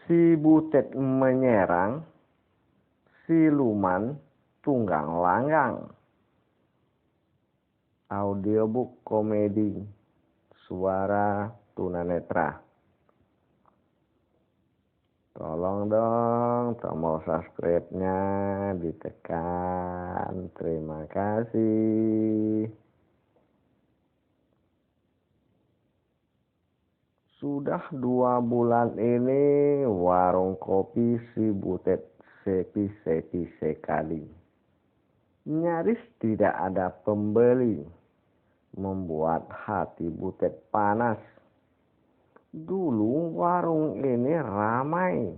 Si Butet menyerang, siluman tunggang langgang. Audiobook komedi suara tunanetra. Tolong dong tombol subscribe-nya ditekan. Terima kasih. Sudah 2 bulan ini warung kopi Si Butet sepi-sepi sekali. Nyaris tidak ada pembeli. Membuat hati Butet panas. Dulu warung ini ramai.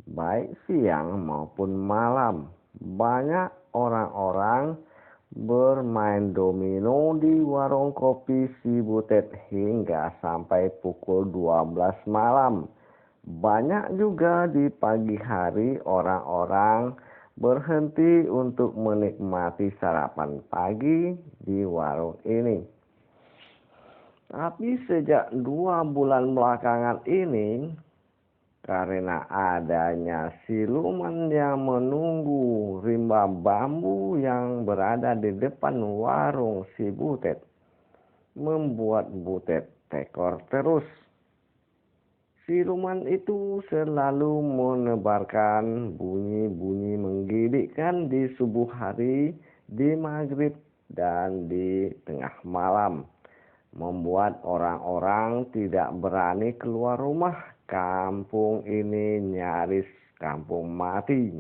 Baik siang maupun malam. Banyak orang-orang bermain domino di warung kopi Si Butet hingga sampai pukul 12 malam. Banyak juga di pagi hari orang-orang berhenti untuk menikmati sarapan pagi di warung ini. Tapi sejak 2 bulan belakangan ini, karena adanya siluman yang menunggu rimba bambu yang berada di depan warung Si Butet, membuat Butet tekor terus. Siluman itu selalu menebarkan bunyi-bunyi menggigitkan di subuh hari, di maghrib, dan di tengah malam. Membuat orang-orang tidak berani keluar rumah. Kampung ini nyaris kampung mati.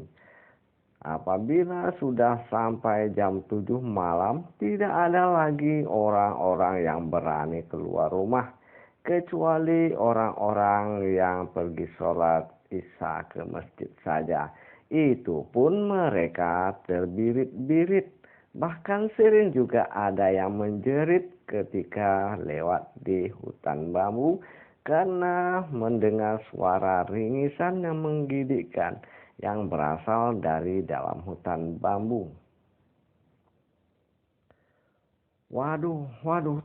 Apabila sudah sampai jam 7 malam, tidak ada lagi orang-orang yang berani keluar rumah. Kecuali orang-orang yang pergi sholat isya ke masjid saja. Itu pun mereka terbirit-birit. Bahkan sering juga ada yang menjerit ketika lewat di hutan bambu karena mendengar suara ringisan yang menggigitkan yang berasal dari dalam hutan bambu. Waduh,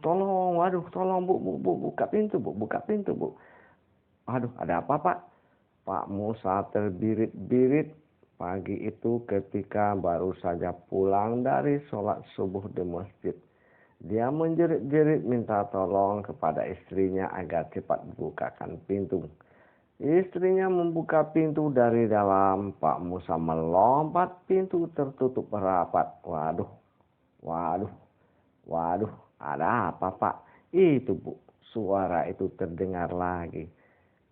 tolong bu, buka pintu bu. Aduh, ada apa pak? Pak Musa terbirit-birit pagi itu ketika baru saja pulang dari sholat subuh di masjid. Dia menjerit-jerit minta tolong kepada istrinya agar cepat bukakan pintu. Istrinya membuka pintu dari dalam. Pak Musa melompat, pintu tertutup rapat. Waduh, ada apa pak? Itu bu, suara itu terdengar lagi.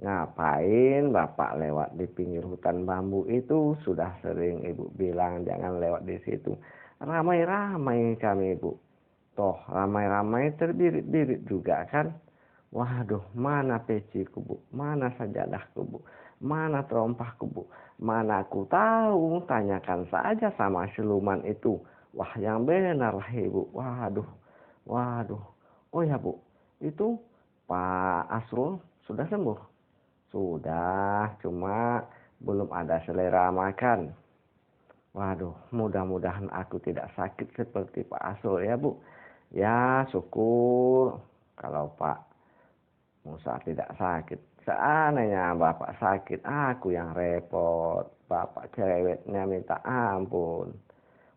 Ngapain bapak lewat di pinggir hutan bambu itu? Sudah sering ibu bilang jangan lewat di situ. Ramai-ramai kami bu. Toh ramai-ramai terbirit-birit juga kan. Waduh, mana peciku bu? Mana sajadahku bu? Mana terompahku bu? Mana aku tahu? Tanyakan saja sama siluman itu. Wah, yang benar lah ibu. Waduh. Oh ya bu, itu Pak Asrul sudah sembuh? Sudah, cuma belum ada selera makan. Waduh, mudah-mudahan aku tidak sakit seperti Pak Asrul ya bu. Ya syukur kalau Pak Musa tidak sakit. Seandainya bapak sakit, aku yang repot. Bapak cerewetnya minta ampun.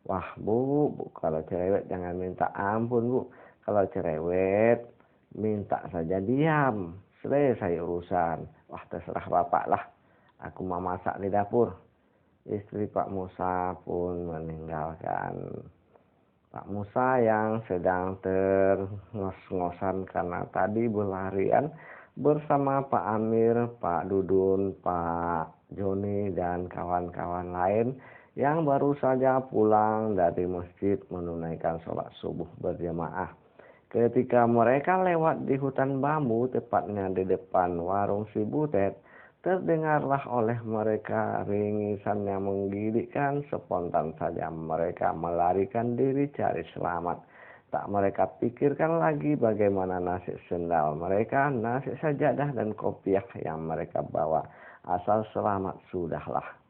Wah bu, kalau cerewet jangan minta ampun bu. Kalau cerewet minta saja diam. Selesai urusan. Wah terserah bapak lah. Aku mau masak di dapur. Istri Pak Musa pun meninggalkan Pak Musa yang sedang terngos-ngosan karena tadi berlarian bersama Pak Amir, Pak Dudun, Pak Joni, dan kawan-kawan lain yang baru saja pulang dari masjid menunaikan sholat subuh berjamaah. Ketika mereka lewat di hutan bambu, tepatnya di depan warung Si Butet, terdengarlah oleh mereka ringisan yang menggigitkan. Spontan saja mereka melarikan diri cari selamat. Tak mereka pikirkan lagi bagaimana nasib sendal mereka, nasib sajadah dan kopiah yang mereka bawa. Asal selamat sudahlah.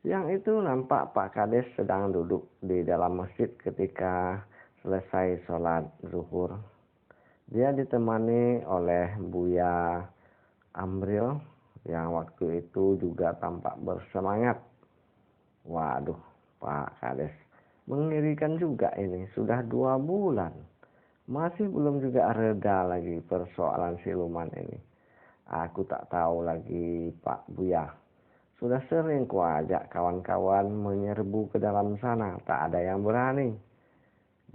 Siang itu nampak Pak Kades sedang duduk di dalam masjid ketika selesai sholat zuhur. Dia ditemani oleh Buya Amril yang waktu itu juga tampak bersemangat. Waduh, Pak Kades, mengerikan juga ini. Sudah 2 bulan. Masih belum juga reda lagi persoalan siluman ini. Aku tak tahu lagi Pak Buya. Sudah sering kuajak kawan-kawan menyerbu ke dalam sana. Tak ada yang berani.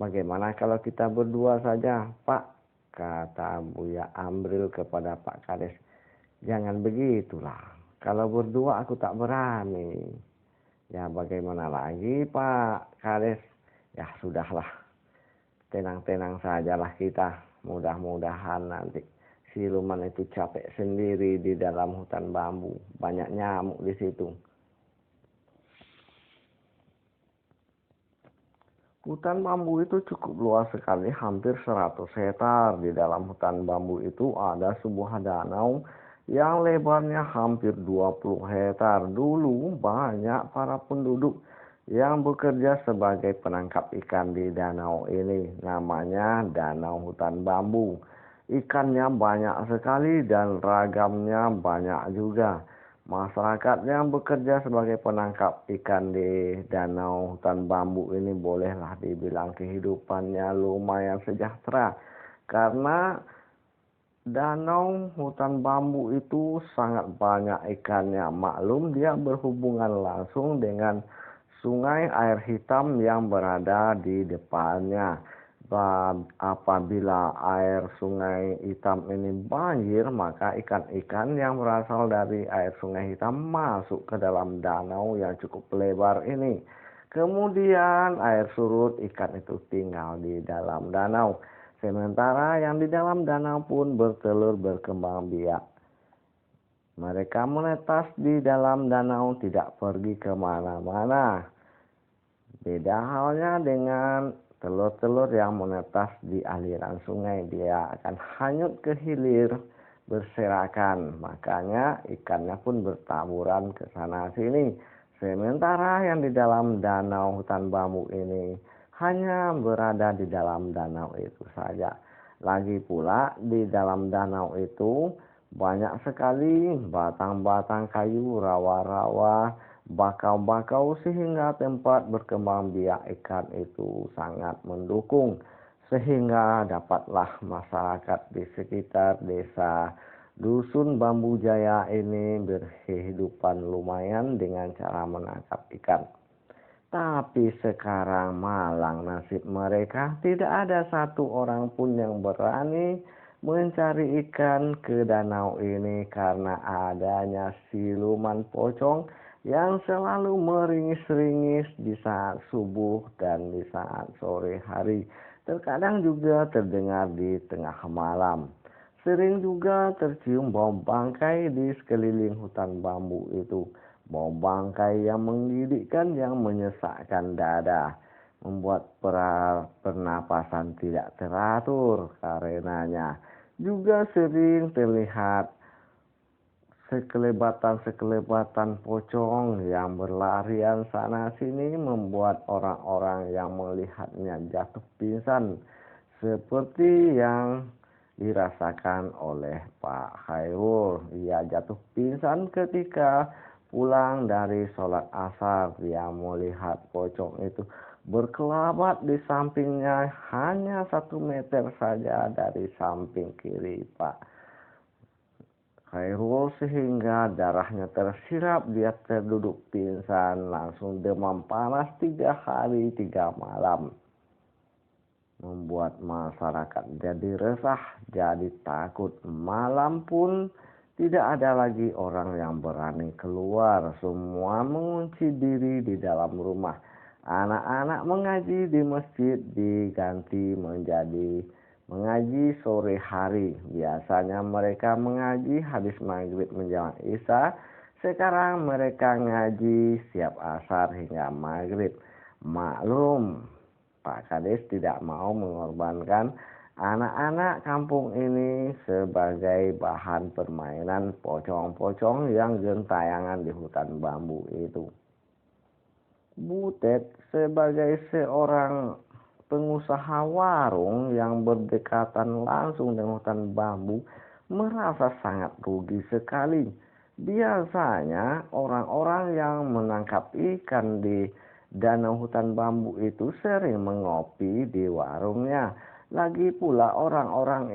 Bagaimana kalau kita berdua saja, Pak? Kata Buya Amril kepada Pak Kades. Jangan begitulah. Kalau berdua aku tak berani. Ya bagaimana lagi Pak Kades? Ya sudahlah. Tenang-tenang sajalah kita. Mudah-mudahan nanti siluman itu capek sendiri di dalam hutan bambu. Banyak nyamuk di situ. Hutan bambu itu cukup luas sekali, hampir 100 hektar. Di dalam hutan bambu itu ada sebuah danau yang lebarnya hampir 20 hektar. Dulu banyak para penduduk yang bekerja sebagai penangkap ikan di danau ini. Namanya Danau Hutan Bambu. Ikannya banyak sekali dan ragamnya banyak juga. Masyarakat yang bekerja sebagai penangkap ikan di Danau Hutan Bambu ini bolehlah dibilang kehidupannya lumayan sejahtera. Karena Danau Hutan Bambu itu sangat banyak ikannya. Maklum dia berhubungan langsung dengan sungai air hitam yang berada di depannya. Apabila air sungai hitam ini banjir, maka ikan-ikan yang berasal dari air sungai hitam masuk ke dalam danau yang cukup lebar ini. Kemudian air surut, ikan itu tinggal di dalam danau. Sementara yang di dalam danau pun bertelur berkembang biak. Mereka menetas di dalam danau, tidak pergi kemana-mana. Beda halnya dengan telur-telur yang menetas di aliran sungai. Dia akan hanyut ke hilir berserakan. Makanya ikannya pun bertaburan ke sana sini. Sementara yang di dalam danau hutan bambu ini hanya berada di dalam danau itu saja. Lagi pula di dalam danau itu banyak sekali batang-batang kayu, rawa-rawa, bakau-bakau sehingga tempat berkembang biak ikan itu sangat mendukung. Sehingga dapatlah masyarakat di sekitar desa Dusun Bambu Jaya ini berkehidupan lumayan dengan cara menangkap ikan. Tapi sekarang malang nasib mereka, tidak ada satu orang pun yang berani mencari ikan ke danau ini karena adanya siluman pocong yang selalu meringis-ringis di saat subuh dan di saat sore hari. Terkadang juga terdengar di tengah malam. Sering juga tercium bau bangkai di sekeliling hutan bambu itu. Bau bangkai yang menggigitkan, yang menyesakkan dada, membuat pernapasan tidak teratur karenanya. Juga sering terlihat sekelebatan-sekelebatan pocong yang berlarian sana sini, membuat orang-orang yang melihatnya jatuh pingsan seperti yang dirasakan oleh Pak Khairul. Ia jatuh pingsan ketika pulang dari sholat asar. Dia melihat pocong itu berkelabat di sampingnya, hanya 1 meter saja dari samping kiri Pak Khairul, sehingga darahnya tersirap. Dia terduduk pingsan, langsung demam panas 3 hari 3 malam. Membuat masyarakat jadi resah, jadi takut. Malam pun tidak ada lagi orang yang berani keluar. Semua mengunci diri di dalam rumah. Anak-anak mengaji di masjid diganti menjadi mengaji sore hari. Biasanya mereka mengaji habis maghrib menjelang isya. Sekarang mereka ngaji siap asar hingga maghrib. Maklum, Pak Kades tidak mau mengorbankan anak-anak kampung ini sebagai bahan permainan pocong-pocong yang gentayangan di hutan bambu itu. Butet sebagai seorang pengusaha warung yang berdekatan langsung dengan hutan bambu merasa sangat rugi sekali. Biasanya orang-orang yang menangkap ikan di danau hutan bambu itu sering mengopi di warungnya. Lagi pula orang-orang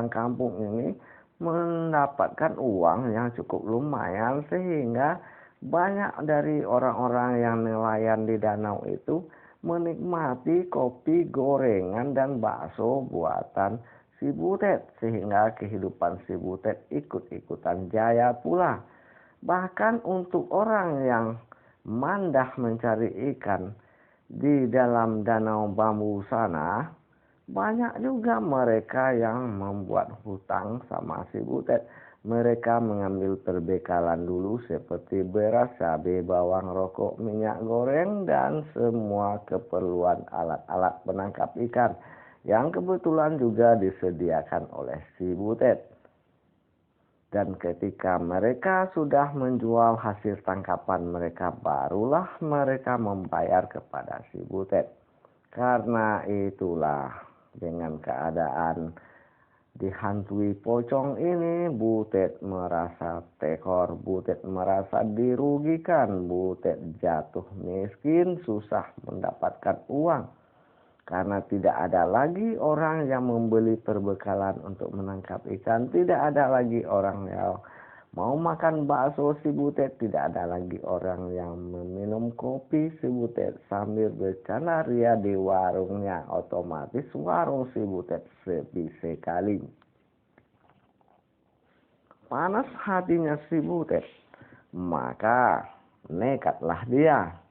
kampung ini mendapatkan uang yang cukup lumayan sehingga banyak dari orang-orang yang nelayan di danau itu menikmati kopi gorengan dan bakso buatan si Butet sehingga kehidupan si Butet ikut-ikutan jaya pula. Bahkan untuk orang yang mandah mencari ikan di dalam danau bambu sana, banyak juga mereka yang membuat hutang sama si Butet. Mereka mengambil perbekalan dulu seperti beras, cabai, bawang, rokok, minyak goreng, dan semua keperluan alat-alat penangkap ikan yang kebetulan juga disediakan oleh si Butet. Dan ketika mereka sudah menjual hasil tangkapan mereka, barulah mereka membayar kepada si Butet. Karena itulah dengan keadaan dihantui pocong ini, Butet merasa tekor, Butet merasa dirugikan, Butet jatuh miskin, susah mendapatkan uang. Karena tidak ada lagi orang yang membeli perbekalan untuk menangkap ikan, tidak ada lagi orang yang mau makan bakso si Butet, tidak ada lagi orang yang meminum kopi si Butet sambil bercanda ria di warungnya. Otomatis warung si Butet sepi sekali. Panas hatinya si Butet, maka nekatlah dia.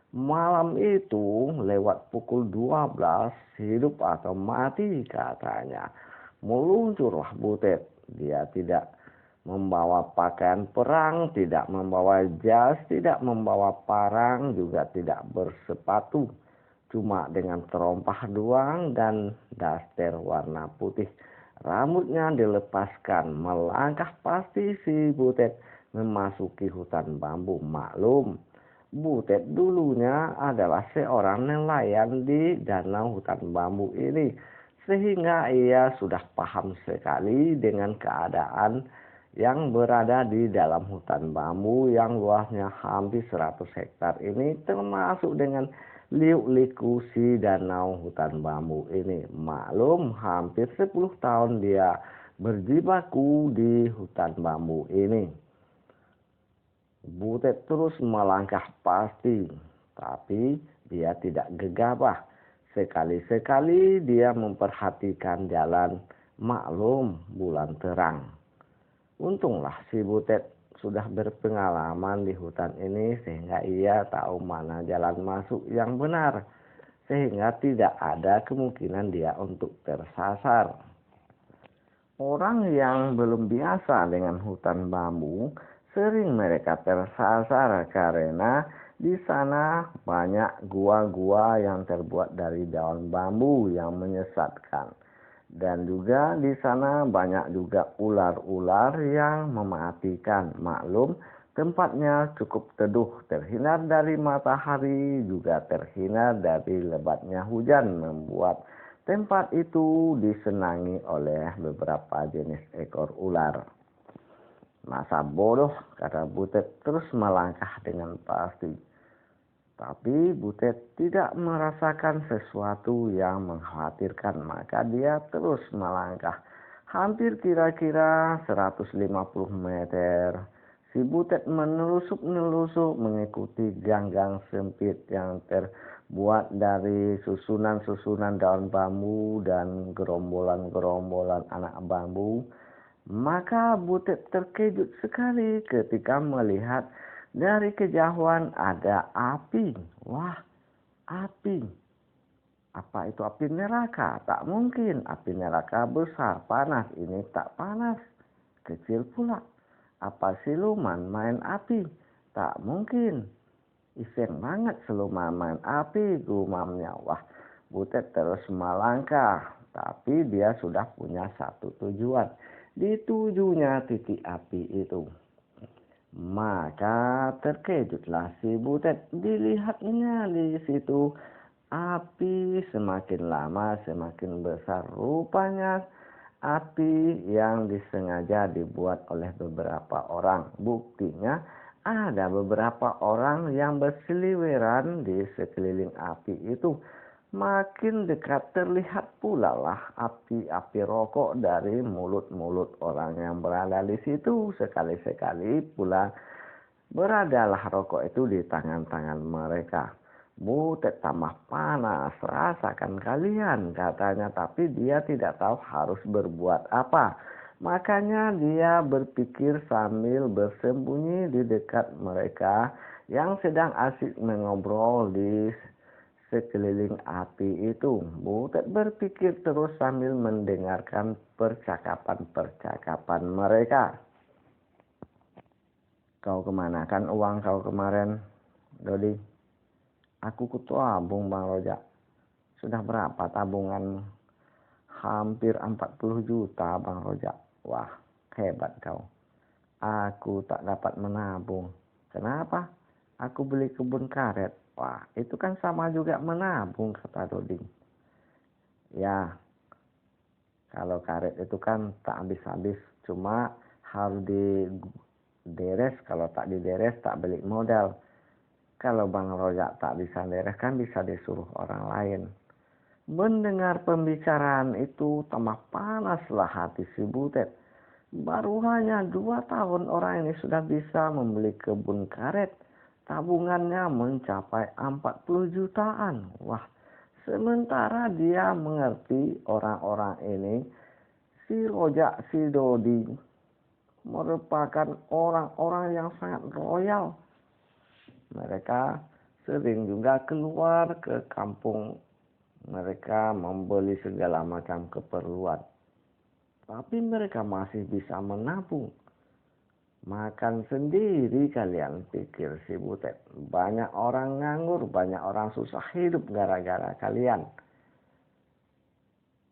Malam itu lewat pukul 12, hidup atau mati katanya. Meluncurlah Butet. Dia tidak membawa pakaian perang, tidak membawa jas, tidak membawa parang, juga tidak bersepatu. Cuma dengan terompah doang dan daster warna putih. Rambutnya dilepaskan, melangkah pasti si Butet memasuki hutan bambu. Maklum, Butet dulunya adalah seorang nelayan di danau hutan bambu ini, sehingga ia sudah paham sekali dengan keadaan yang berada di dalam hutan bambu yang luasnya hampir 100 hektar ini, termasuk dengan liuk-liku si danau hutan bambu ini. Maklum, hampir 10 tahun dia berjibaku di hutan bambu ini. Butet terus melangkah pasti, tapi dia tidak gegabah. Sekali-sekali dia memperhatikan jalan, maklum bulan terang. Untunglah si Butet sudah berpengalaman di hutan ini sehingga ia tahu mana jalan masuk yang benar, sehingga tidak ada kemungkinan dia untuk tersasar. Orang yang belum biasa dengan hutan bambu sering mereka tersasar karena di sana banyak gua-gua yang terbuat dari daun bambu yang menyesatkan. Dan juga di sana banyak juga ular-ular yang mematikan. Maklum, tempatnya cukup teduh, terhindar dari matahari, juga terhindar dari lebatnya hujan, membuat tempat itu disenangi oleh beberapa jenis ekor ular. Masa bodoh, kata Butet terus melangkah dengan pasti. Tapi Butet tidak merasakan sesuatu yang mengkhawatirkan, maka dia terus melangkah. Hampir kira-kira 150 meter. Si Butet menelusuk-nelusuk mengikuti gang-gang sempit yang terbuat dari susunan-susunan daun bambu dan gerombolan-gerombolan anak bambu. Maka Butet terkejut sekali ketika melihat dari kejauhan ada api. Wah, api. Apa itu api neraka? Tak mungkin. Api neraka besar, panas. Ini tak panas, kecil pula. Apa siluman main api? Tak mungkin. Iseng banget siluman main api, gumamnya. Wah, Butet terus melangkah. Tapi dia sudah punya satu tujuan. Ditujunya titik api itu. Maka terkejutlah si Butet. Dilihatnya di situ api semakin lama semakin besar. Rupanya api yang disengaja dibuat oleh beberapa orang. Buktinya ada beberapa orang yang berseliweran di sekeliling api itu. Makin dekat terlihat pula lah api-api rokok dari mulut-mulut orang yang berada di situ. Sekali-sekali pula beradalah rokok itu di tangan-tangan mereka. Butet tambah panas, rasakan kalian katanya, tapi dia tidak tahu harus berbuat apa. Makanya dia berpikir sambil bersembunyi di dekat mereka yang sedang asik mengobrol di sekeliling api itu. Butet berpikir terus sambil mendengarkan percakapan-percakapan mereka. Kau kemanakan uang kau kemarin, Dodi? Aku kutabung, Bang Rojak. Sudah berapa tabungan? Hampir 40 juta, Bang Rojak. Wah, hebat kau. Aku tak dapat menabung. Kenapa? Aku beli kebun karet. Wah, itu kan sama juga menabung, kata Dodi. Ya, kalau karet itu kan tak habis-habis. Cuma harus dideres. Kalau tak dideres, tak beli modal. Kalau Bang Rojak tak bisa beres kan bisa disuruh orang lain. Mendengar pembicaraan itu tambah panaslah hati si Butet. Baru hanya 2 tahun orang ini sudah bisa membeli kebun karet. Tabungannya mencapai 40 jutaan. Wah, sementara dia mengerti orang-orang ini, si Rojak, si Dodi, merupakan orang-orang yang sangat royal. Mereka sering juga keluar ke kampung. Mereka membeli segala macam keperluan. Tapi mereka masih bisa menabung. Makan sendiri kalian pikir si Butet. Banyak orang nganggur, banyak orang susah hidup gara-gara kalian.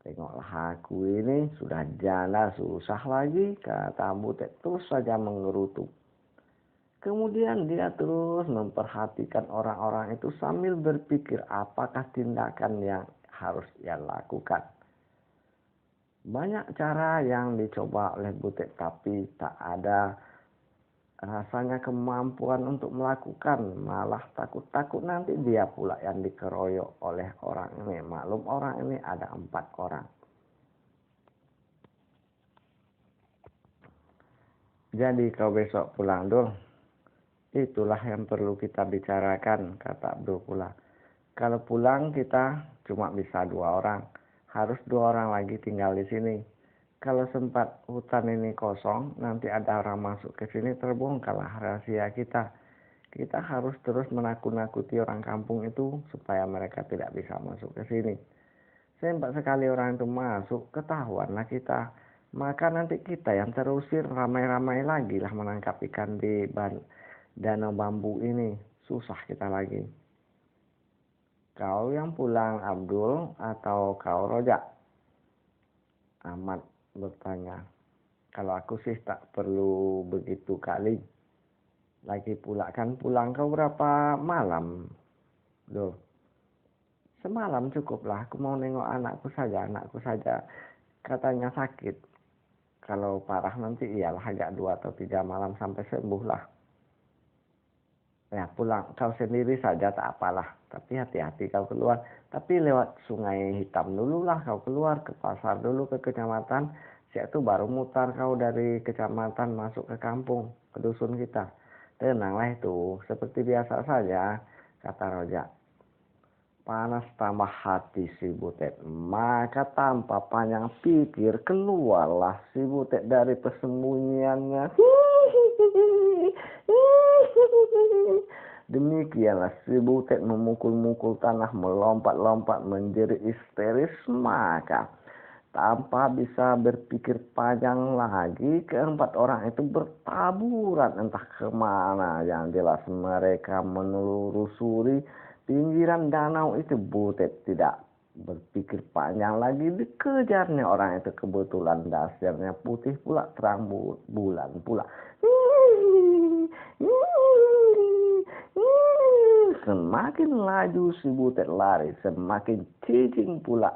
Tengoklah aku ini sudah janda susah lagi, kata Butet terus saja mengerutu. Kemudian dia terus memperhatikan orang-orang itu sambil berpikir apakah tindakan yang harus ia lakukan. Banyak cara yang dicoba oleh Butet tapi tak ada rasanya kemampuan untuk melakukan. Malah takut-takut nanti dia pula yang dikeroyok oleh orang ini. Maklum orang ini ada 4 orang. Jadi kau besok pulang dulu. Itulah yang perlu kita bicarakan, kata Abdul pula. Kalau pulang kita cuma bisa 2 orang. Harus 2 orang lagi tinggal di sini. Kalau sempat hutan ini kosong, nanti ada orang masuk ke sini, terbongkarlah rahasia kita. Kita harus terus menakut-nakuti orang kampung itu supaya mereka tidak bisa masuk ke sini. Sempat sekali orang itu masuk, ketahuanlah kita. Maka nanti kita yang terusir ramai-ramai lagi lah menangkap ikan di danau bambu ini. Susah kita lagi. Kau yang pulang, Abdul, atau kau Rojak? Ahmad bertanya. Kalau aku sih tak perlu begitu kali. Lagi pula kan pulang kau berapa malam? Duh, semalam cukuplah. Aku mau nengok anakku saja. Katanya sakit. Kalau parah nanti iyalah agak 2 atau 3 malam sampai sembuh lah. Ya pulang kau sendiri saja tak apalah. Tapi hati-hati kau keluar. Tapi lewat Sungai Hitam dulu lah kau keluar. Ke pasar dulu, ke kecamatan. Siap itu baru mutar kau dari kecamatan masuk ke kampung. Ke dusun kita. Tenanglah itu. Seperti biasa saja, kata Rojak. Panas tambah hati si Butet. Maka tanpa panjang pikir keluarlah si Butet dari persembunyiannya. Demikianlah si Butet memukul-mukul tanah, melompat-lompat menjerit histeris. Maka tanpa bisa berpikir panjang lagi, ke-4 orang itu bertaburan entah kemana. Yang jelas mereka menelusuri pinggiran danau itu. Butet tidak berpikir panjang lagi, dikejarnya orang itu. Kebetulan dasarnya putih pula, terang bulan pula. Semakin laju si Butet lari, semakin cicing pula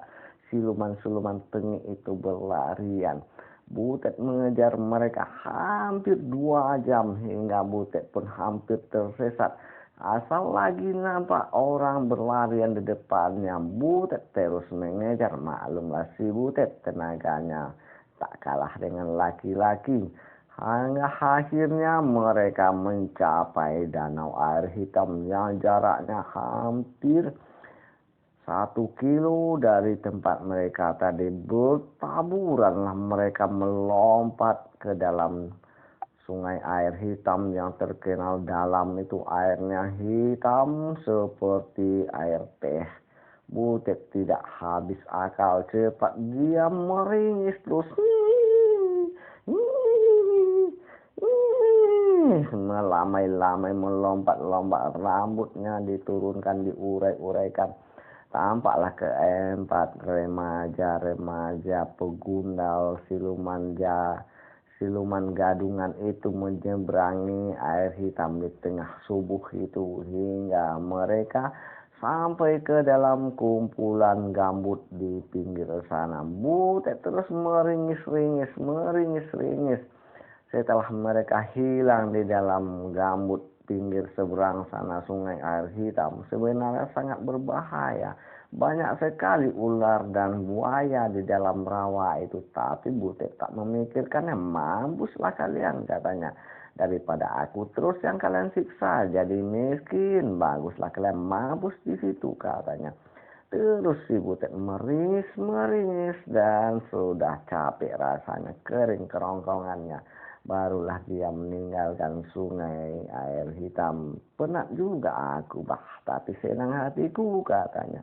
siluman-siluman tengik itu berlarian. Butet mengejar mereka hampir 2 jam hingga Butet pun hampir tersesat. Asal lagi nampak orang berlarian di depannya, Butet terus mengejar. Maklumlah si Butet tenaganya tak kalah dengan laki-laki. Hingga akhirnya mereka mencapai danau air hitam yang jaraknya hampir 1 kilo dari tempat mereka tadi. Bertaburanlah mereka melompat ke dalam sungai air hitam yang terkenal dalam itu. Airnya hitam seperti air teh. Butet tidak habis akal, cepat dia meringis terus. Melamai-lamai, melompat-lompat, rambutnya diturunkan, diurai-uraikan. Tampaklah keempat remaja-remaja pegundal siluman gadungan itu menyeberangi air hitam di tengah subuh itu hingga mereka sampai ke dalam kumpulan gambut di pinggir sana. Butet terus meringis-ringis. Setelah mereka hilang di dalam gambut pinggir seberang sana sungai air hitam, sebenarnya sangat berbahaya. Banyak sekali ular dan buaya di dalam rawa itu. Tapi Butet tak memikirkannya. Mampuslah kalian, katanya. Daripada aku terus yang kalian siksa jadi miskin, baguslah kalian mampus di situ, katanya. Terus si Butet meringis dan sudah capek rasanya, kering kerongkongannya. Barulah dia meninggalkan sungai air hitam. Penat juga aku, tapi senang hatiku, katanya.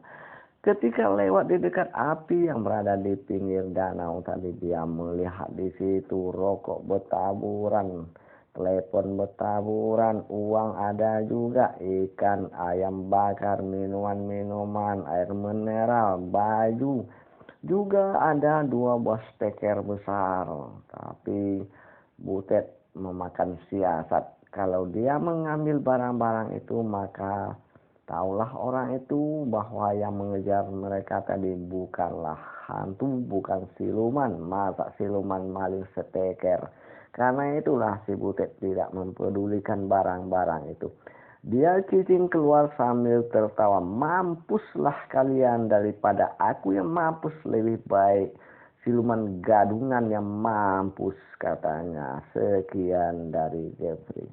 Ketika lewat di dekat api yang berada di pinggir danau tadi, dia melihat di situ rokok bertaburan, telepon bertaburan, uang ada juga, ikan, ayam bakar, minuman-minuman, air mineral, baju. Juga ada 2 buah steker besar. Tapi Butet memakan siasat. Kalau dia mengambil barang-barang itu, maka taulah orang itu bahwa yang mengejar mereka tadi bukanlah hantu, bukan siluman. Masa siluman maling steker? Karena itulah si Butet tidak mempedulikan barang-barang itu. Dia cicing keluar sambil tertawa. Mampuslah kalian, daripada aku yang mampus lebih baik siluman gadungan yang mampus, katanya. Sekian dari Jeffrey.